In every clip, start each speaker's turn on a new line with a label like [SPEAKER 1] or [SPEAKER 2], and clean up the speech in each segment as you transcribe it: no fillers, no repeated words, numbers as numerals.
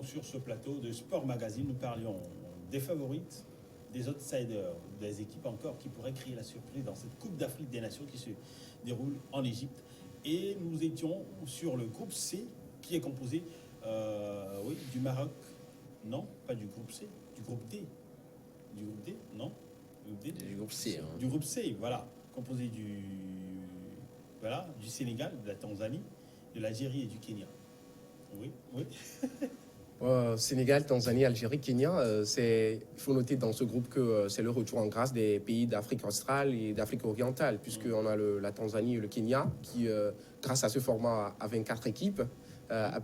[SPEAKER 1] sur ce plateau de Sport Magazine, nous parlions des favorites, des outsiders, des équipes encore qui pourraient créer la surprise dans cette Coupe d'Afrique des Nations qui se déroule en Égypte. Et nous étions sur le groupe C qui est composé du Maroc. Non, pas du groupe C, du groupe D. Du groupe D, non,
[SPEAKER 2] du groupe C.
[SPEAKER 1] Du groupe C, voilà, composé du Sénégal, de la Tanzanie, de l'Algérie et du Kenya. Oui.
[SPEAKER 3] Sénégal, Tanzanie, Algérie, Kenya, il faut noter dans ce groupe que c'est le retour en grâce des pays d'Afrique australe et d'Afrique orientale, puisqu'on a la Tanzanie et le Kenya qui, grâce à ce format à 24 équipes,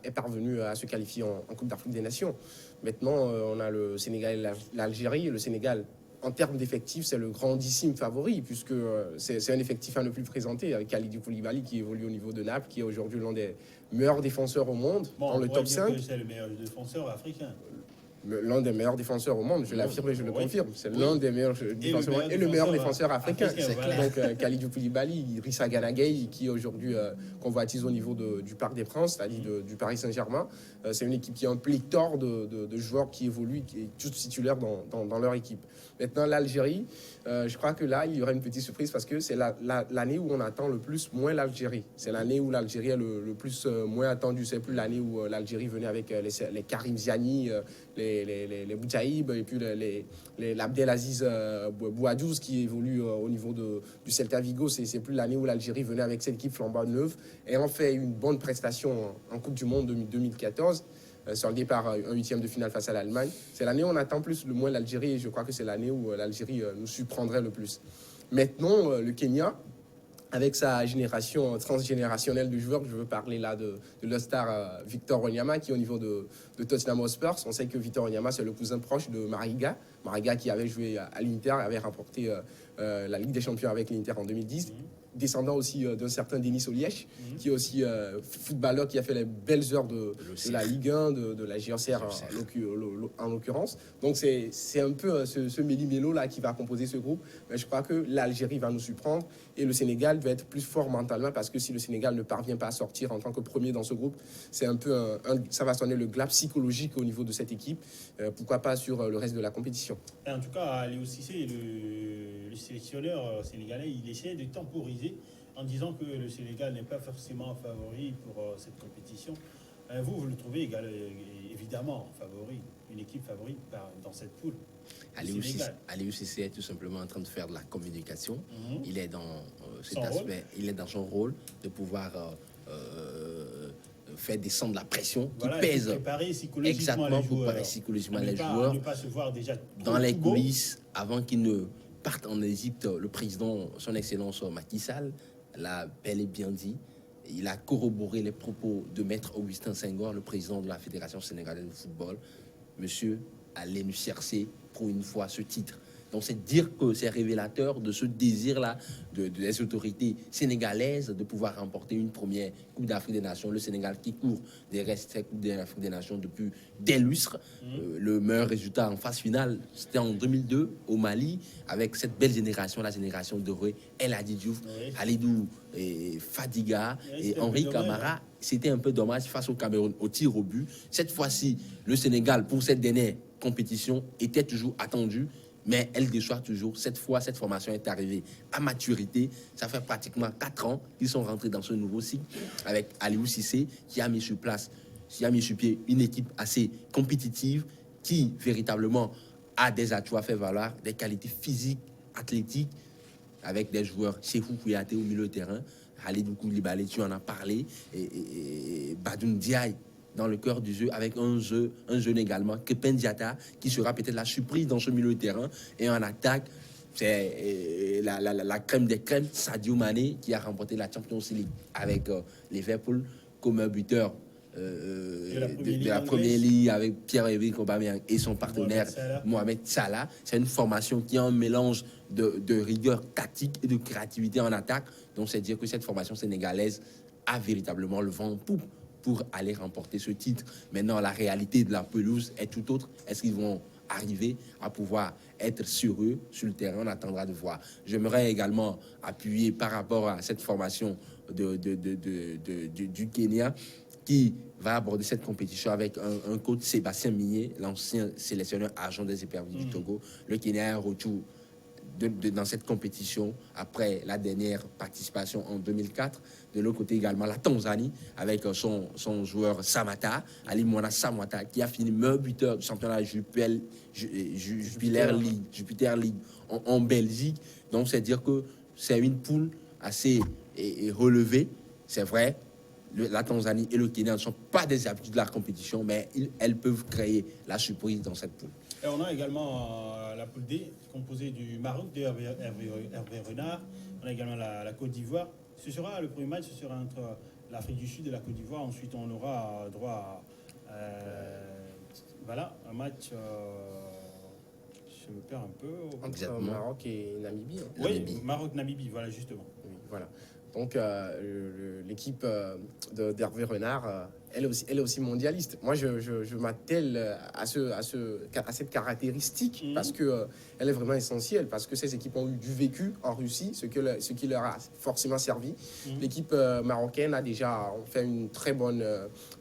[SPEAKER 3] est parvenu à se qualifier en Coupe d'Afrique des Nations. Maintenant, on a le Sénégal et l'Algérie. Le Sénégal, en termes d'effectifs, c'est le grandissime favori, puisque c'est un effectif à ne plus présenter, avec Kalidou Koulibaly qui évolue au niveau de Naples, qui est aujourd'hui l'un des meilleurs défenseurs au monde, dans le top 5.
[SPEAKER 1] C'est le meilleur défenseur africain.
[SPEAKER 3] L'un des meilleurs défenseurs au monde, je l'affirme et je le confirme. C'est l'un des meilleurs défenseurs et le meilleur défenseur africain.
[SPEAKER 1] Voilà.
[SPEAKER 3] Donc Kalidou Koulibaly, Rissa Ganagay, qui est aujourd'hui convoitise au niveau du Parc des Princes, c'est-à-dire du Paris Saint-Germain. C'est une équipe qui a un pléthore de joueurs qui évoluent, qui est tous titulaires dans leur équipe. Maintenant, l'Algérie, je crois que là, il y aura une petite surprise parce que c'est l'année où on attend le plus moins l'Algérie. C'est l'année où l'Algérie est le plus moins attendue. C'est plus l'année où l'Algérie venait avec les Karim Ziani, les Boutaïb et puis l'Abdelaziz Bouadouz qui évolue au niveau du Celta Vigo. C'est plus l'année où l'Algérie venait avec cette équipe flambant neuve et en fait une bonne prestation en Coupe du Monde 2014. Soldé par un huitième de finale face à l'Allemagne. C'est l'année où on attend le moins l'Algérie et je crois que c'est l'année où l'Algérie nous surprendrait le plus. Maintenant, le Kenya, avec sa génération transgénérationnelle de joueurs, je veux parler là de leur star Victor Wanyama qui est au niveau de Tottenham Hotspur. On sait que Victor Wanyama, c'est le cousin proche de Mariga. Mariga qui avait joué à l'Inter, avait remporté la Ligue des Champions avec l'Inter en 2010. Descendant aussi d'un certain Denis Oliech, qui est aussi footballeur qui a fait les belles heures de la Ligue 1, de la JOCR en l'occurrence. Donc c'est un peu ce méli-mélo là qui va composer ce groupe. Mais je crois que l'Algérie va nous surprendre et le Sénégal va être plus fort mentalement parce que si le Sénégal ne parvient pas à sortir en tant que premier dans ce groupe, c'est un peu ça va sonner le glas psychologique au niveau de cette équipe. Pourquoi pas sur le reste de la compétition.
[SPEAKER 1] Et en tout cas, Aliou Cissé, le sélectionneur sénégalais, il essaie de temporiser en disant que le Sénégal n'est pas forcément favori pour cette compétition. Vous le trouvez évidemment favori, une équipe favorite dans cette poule.
[SPEAKER 2] Aliou Cissé est tout simplement en train de faire de la communication. Il est dans cet aspect, il est dans son rôle de pouvoir faire descendre la pression qui pèse exactement pour préparer psychologiquement les joueurs
[SPEAKER 1] ne pas se voir déjà
[SPEAKER 2] dans les coulisses avant qu'ils ne partent en Égypte. Le président, son excellence Macky Sall, l'a bel et bien dit. Il a corroboré les propos de Maître Augustin Senghor, le président de la Fédération sénégalaise de football. Monsieur allait nous chercher pour une fois ce titre. Donc c'est dire que c'est révélateur de ce désir-là des autorités sénégalaises de pouvoir remporter une première Coupe d'Afrique des Nations. Le Sénégal qui court des restes de Coupe d'Afrique des Nations depuis des lustres. Le meilleur résultat en phase finale, c'était en 2002 au Mali, avec cette belle génération, la génération dorée, El Hadji Diouf, Halidou et Fadiga et Henri Camara. C'était un peu dommage face au Cameroun au tir au but. Cette fois-ci, le Sénégal, pour cette dernière compétition, était toujours attendu. Mais elle déçoit toujours. Cette fois, cette formation est arrivée à maturité. Ça fait pratiquement 4 ans qu'ils sont rentrés dans ce nouveau cycle avec Aliou Cissé qui a mis sur place, qui a mis sur pied une équipe assez compétitive qui véritablement a des atouts à faire valoir, des qualités physiques, athlétiques, avec des joueurs Cheikhou Kouyaté au milieu de terrain, Halidou Koulibaly, tu en as parlé, et Badoun Diaye dans le cœur du jeu, avec un jeune également, Krépin Diatta, qui sera peut-être la surprise dans ce milieu de terrain. Et en attaque, c'est la crème des crèmes, Sadio Mané, qui a remporté la Champions League avec Liverpool comme un buteur de la première ligue avec Pierre-Emerick Aubameyang et son partenaire Mohamed Salah. C'est une formation qui a un mélange de rigueur tactique et de créativité en attaque. Donc c'est dire que cette formation sénégalaise a véritablement le vent en poupe pour aller remporter ce titre. Maintenant, la réalité de la pelouse est tout autre. Est-ce qu'ils vont arriver à pouvoir être sur eux, sur le terrain? On attendra de voir. J'aimerais également appuyer par rapport à cette formation du Kenya qui va aborder cette compétition avec un coach Sébastien Migné, l'ancien sélectionneur argent des Éperviers du Togo. Le Kenya a un retour dans cette compétition après la dernière participation en 2004. De l'autre côté également la Tanzanie avec son joueur Samata, Ali Mwana Samata, qui a fini meilleur buteur du championnat Jupiter League en Belgique. Donc c'est dire que c'est une poule assez relevée. C'est vrai, la Tanzanie et le Kenya ne sont pas des habitués de la compétition, mais elles peuvent créer la surprise dans cette poule.
[SPEAKER 1] Et on a également la poule D, composée du Maroc, de Hervé Renard. On a également la Côte d'Ivoire. Le premier match, ce sera entre l'Afrique du Sud et la Côte d'Ivoire. Ensuite, on aura droit à un match. Je me perds un peu.
[SPEAKER 3] Entre Maroc et Namibie. Hein.
[SPEAKER 1] Oui, Maroc-Namibie, voilà, justement.
[SPEAKER 3] Oui, voilà. Donc, l'équipe d'Hervé Renard, elle est aussi mondialiste. Moi, je m'attelle à cette caractéristique parce que elle est vraiment essentielle, parce que ces équipes ont eu du vécu en Russie, ce qui leur a forcément servi. L'équipe marocaine a déjà fait une très bonne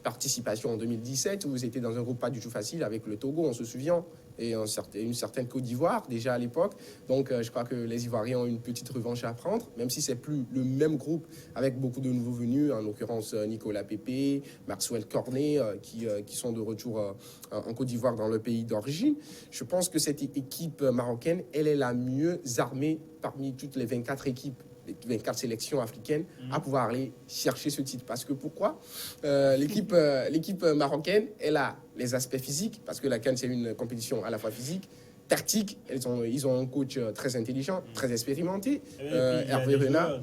[SPEAKER 3] participation en 2017, où ils étaient dans un groupe pas du tout facile avec le Togo, on se souvient, et une certaine Côte d'Ivoire déjà à l'époque. Donc je crois que les Ivoiriens ont une petite revanche à prendre, même si c'est plus le même groupe avec beaucoup de nouveaux venus, en l'occurrence Nicolas Pépé, Maxwell Cornet, qui sont de retour en Côte d'Ivoire dans le pays d'origine. Je pense que cette équipe marocaine, elle est la mieux armée parmi toutes les 24 équipes, les 24 sélections africaines, à pouvoir aller chercher ce titre. Parce que pourquoi l'équipe marocaine, elle a les aspects physiques, parce que la CAN, c'est une compétition à la fois physique, tactique. Ils ont un coach très intelligent, très expérimenté. Hervé Renard,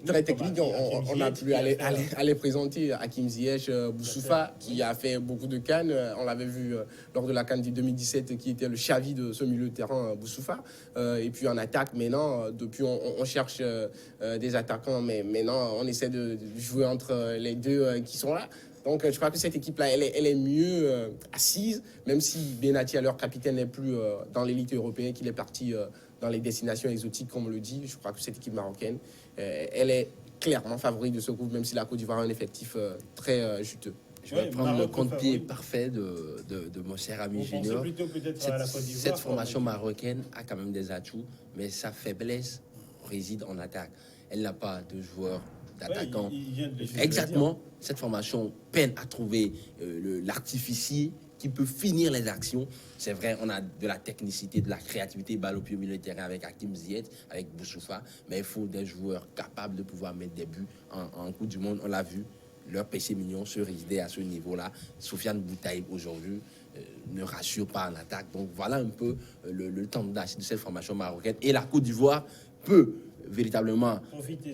[SPEAKER 3] très technique. On a pu aller présenter Hakim Ziyech, Boussoufa, qui a fait beaucoup de CAN. On l'avait vu lors de la CAN de 2017, qui était le Xavi de ce milieu de terrain, Boussoufa. Et puis en attaque, maintenant, depuis, on cherche des attaquants, mais maintenant, on essaie de jouer entre les deux qui sont là. Donc, je crois que cette équipe-là, elle est mieux assise, même si Benati, leur capitaine, n'est plus dans l'élite européenne, qu'il est parti dans les destinations exotiques, comme on le dit. Je crois que cette équipe marocaine, elle est clairement favorite de ce groupe, même si la Côte d'Ivoire a un effectif très juteux.
[SPEAKER 2] Je vais prendre le compte-pied parfait de mon cher ami Junior. Cette formation marocaine a quand même des atouts, mais sa faiblesse réside en attaque. Elle n'a pas de joueurs d'attaquants. Exactement. Cette formation peine à trouver l'artificier qui peut finir les actions. C'est vrai, on a de la technicité, de la créativité, balle au pied au milieu de terrain avec Hakim Ziyech, avec Boussoufa, mais il faut des joueurs capables de pouvoir mettre des buts en Coupe du Monde. On l'a vu, leur péché mignon se résidait à ce niveau-là. Soufiane Boutaïb aujourd'hui ne rassure pas en attaque. Donc voilà un peu le temps d'âge de cette formation marocaine. Et la Côte d'Ivoire peut véritablement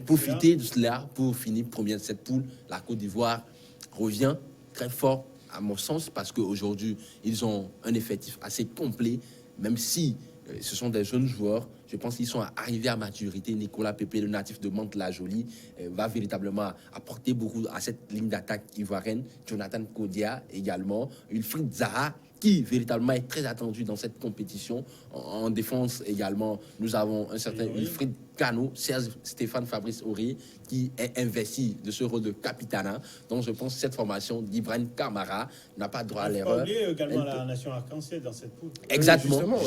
[SPEAKER 2] profiter de cela pour finir premier de cette poule. La Côte d'Ivoire revient très fort à mon sens parce qu'aujourd'hui ils ont un effectif assez complet, même si ce sont des jeunes joueurs. Je pense qu'ils sont arrivés à maturité. Nicolas Pépé, le natif de Mantes-la-Jolie, va véritablement apporter beaucoup à cette ligne d'attaque ivoirienne. Jonathan Kodia également, Wilfried Zaha, qui véritablement est très attendu dans cette compétition. En défense également, nous avons un certain Wilfried Cano, Serge Stéphane Fabrice Aurier, qui est investi de ce rôle de capitana. Donc je pense que cette formation d'Ibrahim Kamara n'a pas droit à l'erreur.
[SPEAKER 1] Il y a également la nation arc-en-ciel dans cette poule.
[SPEAKER 2] Exactement.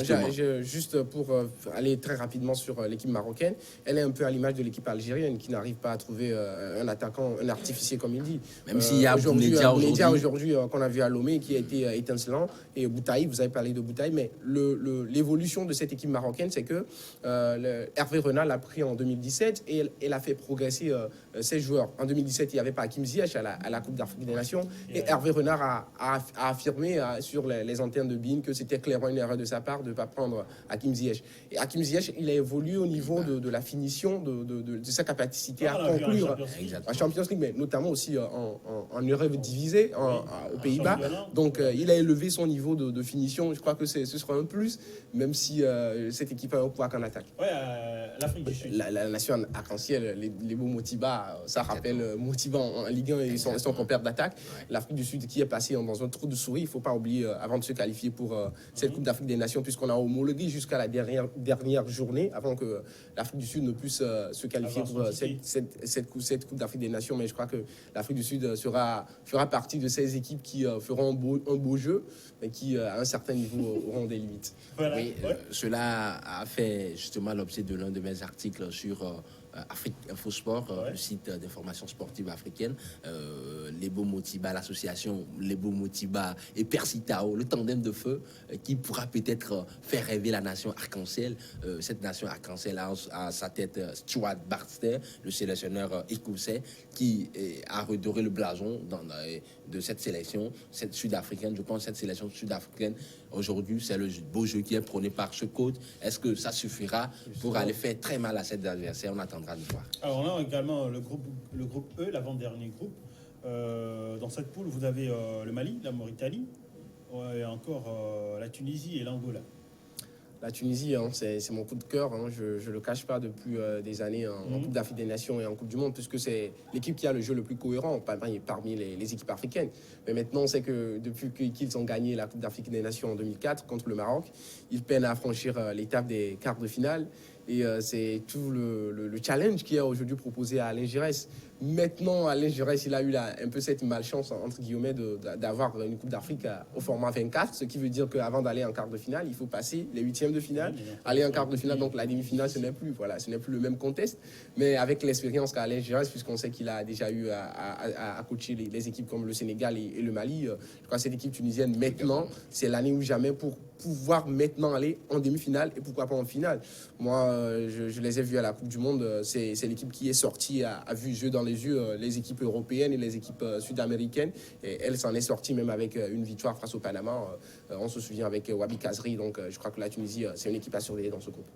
[SPEAKER 3] Juste pour aller très rapidement sur l'équipe marocaine, elle est un peu à l'image de l'équipe algérienne qui n'arrive pas à trouver un attaquant, un artificier comme il dit.
[SPEAKER 2] Même s'il y a Bounédia
[SPEAKER 3] aujourd'hui qu'on a vu à Lomé qui a été étincelant, et Boutaï, vous avez parlé de Boutaï, mais l'évolution de cette équipe marocaine, c'est que Hervé Renard l'a pris en 2017 et elle a fait progresser ses joueurs. En 2017, il n'y avait pas Hakim Ziyech à la Coupe d'Afrique des Nations, et Hervé Renard a affirmé sur les antennes de BeIN que c'était clairement une erreur de sa part de ne pas prendre Hakim Ziyech. Et Hakim Ziyech, il a évolué au niveau de la finition, de sa capacité à conclure en Champions League, mais notamment aussi en Europe divisée, aux Pays-Bas. Donc, il a élevé son niveau de finition, je crois que ce sera un plus, même si cette équipe a un poids qu'en attaque.
[SPEAKER 1] Ouais, l'Afrique du Sud.
[SPEAKER 3] La nation arc-en-ciel, les beaux Motiba, ça rappelle Motiba en Ligue 1 et son compère d'attaque.
[SPEAKER 2] Ouais.
[SPEAKER 3] L'Afrique du Sud qui est passée dans un trou de souris, il ne faut pas oublier, avant de se qualifier pour cette Coupe d'Afrique des Nations, puisqu'on a homologué jusqu'à la dernière journée, avant que l'Afrique du Sud ne puisse se qualifier pour cette Coupe d'Afrique des Nations. Mais je crois que l'Afrique du Sud fera partie de ces équipes qui feront un beau jeu, mais qui, à un certain niveau, auront des limites.
[SPEAKER 1] Voilà.
[SPEAKER 2] Oui, cela a fait justement l'objet de l'un de mes articles sur Afrique Infosport, le site d'information sportive africaine. Lebo Motiba, l'association Lebo Motiba et Percy Tao, le tandem de feu qui pourra peut-être faire rêver la nation arc-en-ciel. Cette nation arc-en-ciel a à sa tête Stuart Baxter, le sélectionneur écossais, qui a redoré le blason de cette sélection sud-africaine. Je pense que cette sélection sud-africaine, aujourd'hui, c'est le beau jeu qui est prôné par ce coach. Est-ce que ça suffira pour aller faire très mal à cet adversaire? On attendra de voir.
[SPEAKER 1] Alors, on a également le groupe E, l'avant-dernier groupe. Dans cette poule, vous avez le Mali, la Mauritanie, et encore la Tunisie et l'Angola.
[SPEAKER 3] La Tunisie, hein, c'est mon coup de cœur. Hein. Je ne le cache pas depuis des années en Coupe d'Afrique des Nations et en Coupe du Monde, puisque c'est l'équipe qui a le jeu le plus cohérent parmi les équipes africaines. Mais maintenant, on sait que depuis qu'ils ont gagné la Coupe d'Afrique des Nations en 2004 contre le Maroc, ils peinent à franchir l'étape des quarts de finale. Et c'est tout le challenge qui est aujourd'hui proposé à Alain Giresse. Maintenant, Alain Giresse, il a eu un peu cette malchance, entre guillemets, d'avoir une Coupe d'Afrique au format 24, ce qui veut dire qu'avant d'aller en quart de finale, il faut passer les huitièmes de finale, aller en quart de finale, donc la demi-finale, ce n'est plus le même contexte. Mais avec l'expérience qu'a Alain Giresse, puisqu'on sait qu'il a déjà eu à coacher les équipes comme le Sénégal et le Mali, je crois que cette équipe tunisienne, maintenant, c'est l'année ou jamais pour pouvoir maintenant aller en demi-finale et pourquoi pas en finale. Moi, je les ai vus à la Coupe du Monde. C'est l'équipe qui est sortie, a vu jeu dans les yeux les équipes européennes et les équipes sud-américaines. Et elle s'en est sortie même avec une victoire face au Panama. On se souvient avec Wabi Kazri. Donc, je crois que la Tunisie, c'est une équipe à surveiller dans ce groupe.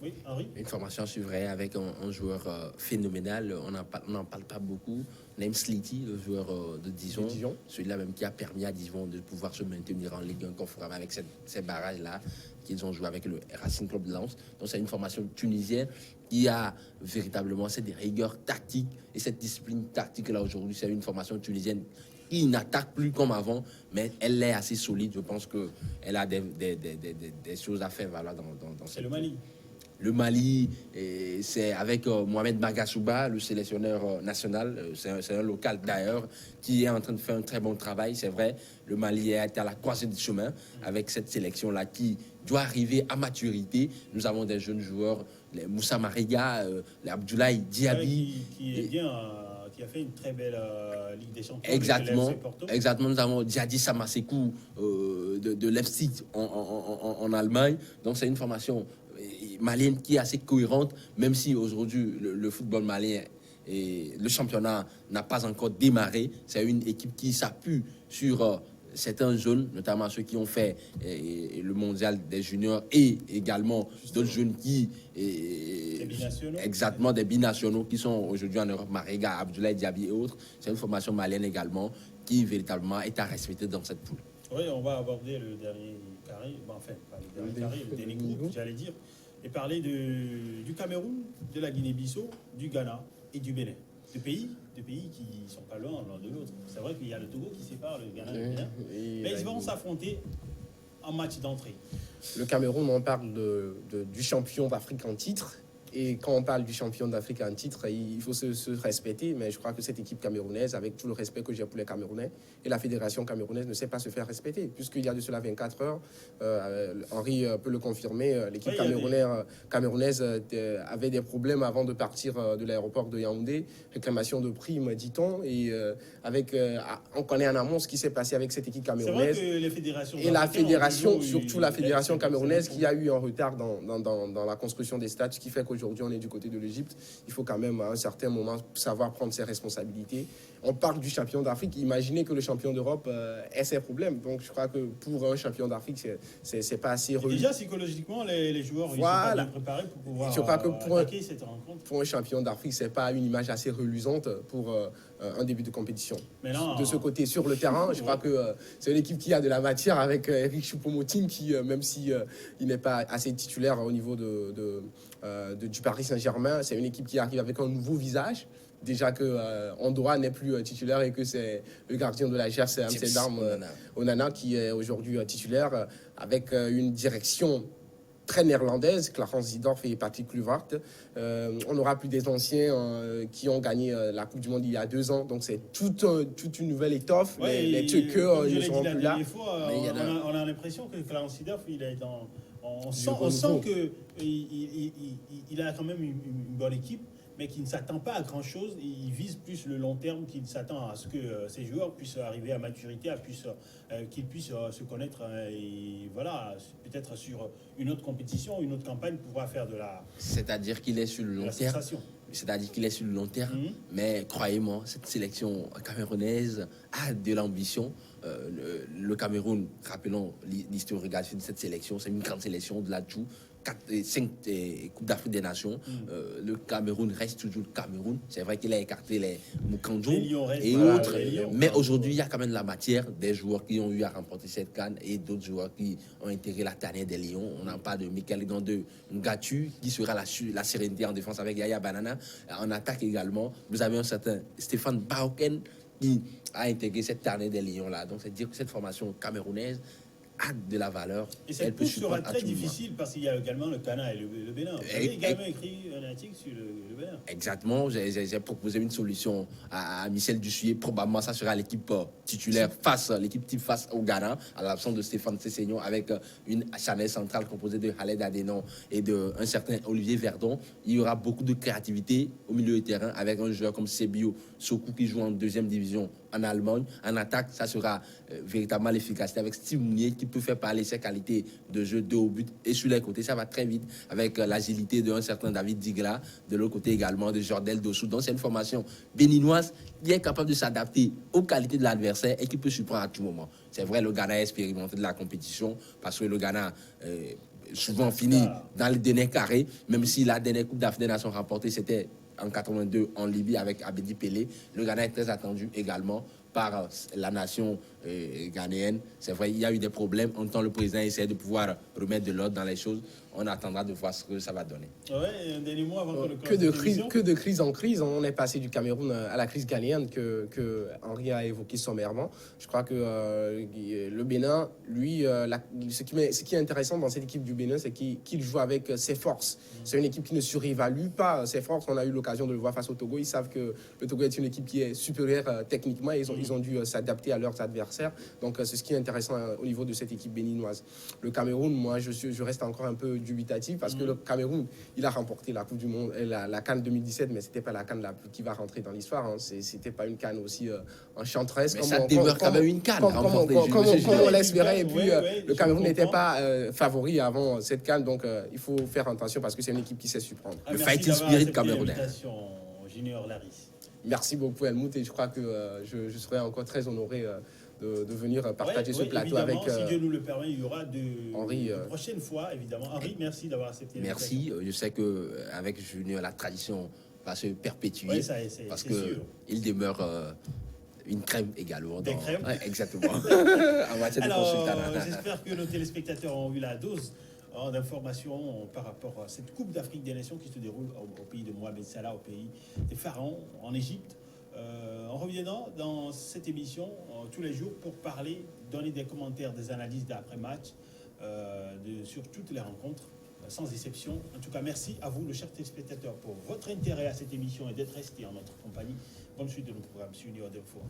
[SPEAKER 1] Oui, Henri.
[SPEAKER 2] Une formation suivrait avec un joueur phénoménal. On n'en parle pas beaucoup. Naim Sliti, le joueur de Dijon. Celui-là même qui a permis à Dijon de pouvoir se maintenir en Ligue 1 conformément avec ces barrages-là qu'ils ont joué avec le Racing Club de Lens. Donc c'est une formation tunisienne qui a véritablement cette rigueur tactique et cette discipline tactique-là aujourd'hui. C'est une formation tunisienne qui n'attaque plus comme avant, mais elle est assez solide. Je pense qu'elle a des choses à faire valoir dans
[SPEAKER 1] C'est le Mali.
[SPEAKER 2] Le Mali, c'est avec Mohamed Magashouba, le sélectionneur national, c'est un local d'ailleurs, qui est en train de faire un très bon travail, c'est vrai. Le Mali est à la croisée du chemin avec cette sélection-là qui doit arriver à maturité. Nous avons des jeunes joueurs, les Moussa Mariga, les Abdoulaye Diaby.
[SPEAKER 1] Qui est bien... qui a fait une très belle Ligue des Champions.
[SPEAKER 2] Exactement. Nous avons Diadi Samasekou de Leipzig en Allemagne. Donc c'est une formation malienne qui est assez cohérente, même si aujourd'hui le football malien et le championnat n'a pas encore démarré. C'est une équipe qui s'appuie sur certains jeunes, notamment ceux qui ont fait le mondial des juniors et également d'autres jeunes qui...
[SPEAKER 1] des binationaux.
[SPEAKER 2] Exactement, des binationaux qui sont aujourd'hui en Europe, Mariga, Abdoulaye Diaby et autres. C'est une formation malienne également qui véritablement est à respecter dans cette poule.
[SPEAKER 1] Oui, on va aborder le dernier carré, le dernier groupe, j'allais dire, et parler du Cameroun, de la Guinée-Bissau, du Ghana et du Bénin. Deux pays qui ne sont pas loin l'un de l'autre. C'est vrai qu'il y a le Togo qui sépare le Ghana et le Bénin, mais ils vont s'affronter en match d'entrée.
[SPEAKER 3] Le Cameroun, on parle du champion d'Afrique en titre. Et quand on parle du champion d'Afrique en titre, il faut se respecter. Mais je crois que cette équipe camerounaise, avec tout le respect que j'ai pour les Camerounais, et la fédération camerounaise ne sait pas se faire respecter. Puisqu'il y a de cela 24 heures, Henri peut le confirmer, l'équipe camerounaise avait des problèmes avant de partir de l'aéroport de Yaoundé. Réclamation de primes, dit-on. Et on connaît en amont ce qui s'est passé avec cette équipe camerounaise.
[SPEAKER 1] C'est vrai que les fédérations...
[SPEAKER 3] Et la fédération, surtout la fédération camerounaise, qui a eu un retard dans la construction des stades, ce qui fait qu'aujourd'hui, on est du côté de l'Égypte. Il faut quand même, à un certain moment, savoir prendre ses responsabilités. on parle du champion d'Afrique. Imaginez que le champion d'Europe ait ses problèmes. Donc, je crois que pour un champion d'Afrique, c'est pas assez
[SPEAKER 1] relié. Déjà, psychologiquement, les joueurs ils sont pas bien préparés pour pouvoir attaquer cette rencontre.
[SPEAKER 3] Pour un champion d'Afrique, c'est pas une image assez reluisante pour un début de compétition.
[SPEAKER 1] Non,
[SPEAKER 3] de ce côté, sur le terrain, je crois que c'est une équipe qui a de la matière avec Eric Choupo-Moting qui, même si il n'est pas assez titulaire au niveau du Paris Saint-Germain, c'est une équipe qui arrive avec un nouveau visage. Déjà que Andorra n'est plus titulaire et que c'est le gardien de la GRC Amsterdam, Onana, qui est aujourd'hui titulaire, avec une direction très néerlandaise, Clarence Seedorf et Patrick Kluivert. On n'aura plus des anciens qui ont gagné la Coupe du Monde il y a 2 ans. Donc c'est toute une nouvelle étoffe.
[SPEAKER 1] Ouais,
[SPEAKER 3] les Tuckers ne seront plus là.
[SPEAKER 1] Fois, on a l'impression que Clarence Seedorf, il est dans... On sent qu'il a quand même une bonne équipe, mais qui ne s'attend pas à grand-chose. Il vise plus le long terme, qu'il s'attend à ce que ces joueurs puissent arriver à maturité, qu'ils puissent se connaître. Et voilà, peut-être sur une autre compétition, une autre campagne, pouvoir faire de la...
[SPEAKER 2] C'est-à-dire qu'il est sur le long terme. C'est-à-dire qu'il est sur le long terme. Mais croyez-moi, cette sélection camerounaise a de l'ambition. Le Cameroun, rappelons l'historiographie de cette sélection, c'est une grande sélection de la Djou. 5 Coupes d'Afrique des Nations. Le Cameroun reste toujours le Cameroun. C'est vrai qu'il a écarté les Moukandjou et autres. Mais aujourd'hui, il y a quand même de la matière, des joueurs qui ont eu à remporter cette CAN et d'autres joueurs qui ont intégré la tanière des Lions. On en parle de Michael Gandeux, Ngatu, qui sera la sérénité en défense avec Yaya Banana. En attaque également, vous avez un certain Stéphane Baoken qui a intégré cette tanière des Lions-là. Donc, c'est dire que cette formation camerounaise a de la valeur.
[SPEAKER 1] Et cette couche sera très difficile parce qu'il y a également le Ghana et le Bénin. Vous avez également écrit un article sur le Bénin.
[SPEAKER 2] Exactement. J'ai proposé une solution à Michel Dussuyer. Probablement, ça sera l'équipe titulaire l'équipe type face au Ghana, à l'absence de Stéphane Sessegnon, avec une charnière centrale composée de Khaled Adenon et d'un certain Olivier Verdon. Il y aura beaucoup de créativité au milieu du terrain avec un joueur comme Sebio Sokou qui joue en 2e division en Allemagne. En attaque, ça sera véritablement l'efficacité avec Steve Mounier qui peut faire parler ses qualités de jeu de haut but. Et sur les côtés, ça va très vite avec l'agilité d'un certain David Digla. De l'autre côté également de Jordel Dossou. Donc c'est une formation béninoise qui est capable de s'adapter aux qualités de l'adversaire et qui peut surprendre à tout moment. C'est vrai, le Ghana a expérimenté de la compétition parce que le Ghana souvent finit dans le dernier carré, même si la dernière Coupe d'Afrique des Nations remportée, c'était en 82 en Libye avec Abedi Pelé. Le Ghana est très attendu également par la nation ghanéenne. C'est vrai, il y a eu des problèmes. En temps, le président essaie de pouvoir remettre de l'ordre dans les choses. On attendra de voir ce que ça va donner.
[SPEAKER 1] Ouais, un dernier mot avant
[SPEAKER 3] que de crise en crise. On est passé du Cameroun à la crise ghanéenne que Henri a évoqué sommairement. Je crois que le Bénin, lui, ce qui est intéressant dans cette équipe du Bénin, c'est qu'il joue avec ses forces. C'est une équipe qui ne surévalue pas ses forces. On a eu l'occasion de le voir face au Togo. Ils savent que le Togo est une équipe qui est supérieure techniquement et ils ont dû s'adapter à leurs adversaires. Donc c'est ce qui est intéressant au niveau de cette équipe béninoise. Le Cameroun, moi, je reste encore un peu dubitatif parce que le Cameroun, il a remporté la Coupe du Monde, la CAN 2017, mais c'était pas la CAN qui va rentrer dans l'histoire. Hein. C'était pas une CAN aussi enchanteresse.
[SPEAKER 2] Mais ça demeure quand même une CAN.
[SPEAKER 3] Comme on l'espérait. Et puis le Cameroun n'était pas favori avant cette CAN, donc il faut faire attention parce que c'est une équipe qui sait surprendre.
[SPEAKER 2] Le fighting spirit camerounais.
[SPEAKER 3] Merci beaucoup Helmut et je crois que je serai encore très honoré de venir partager ce plateau avec
[SPEAKER 1] si Dieu nous le permet, il y aura
[SPEAKER 3] Henri,
[SPEAKER 1] de prochaines fois évidemment. Henri, merci d'avoir accepté.
[SPEAKER 2] Merci. Je sais que avec Junior, la tradition va se perpétuer parce que il demeure une crème également.
[SPEAKER 1] Des crèmes.
[SPEAKER 2] Ouais, exactement.
[SPEAKER 1] Alors, j'espère que nos téléspectateurs ont eu la dose d'informations par rapport à cette Coupe d'Afrique des Nations qui se déroule au pays de Mohamed Salah, au pays des pharaons, en Égypte. En revenant dans cette émission tous les jours pour parler, donner des commentaires, des analyses d'après-match sur toutes les rencontres, sans exception. En tout cas, merci à vous, le cher téléspectateur, pour votre intérêt à cette émission et d'être resté en notre compagnie. Bonne suite de nos programmes sur Union d'Info.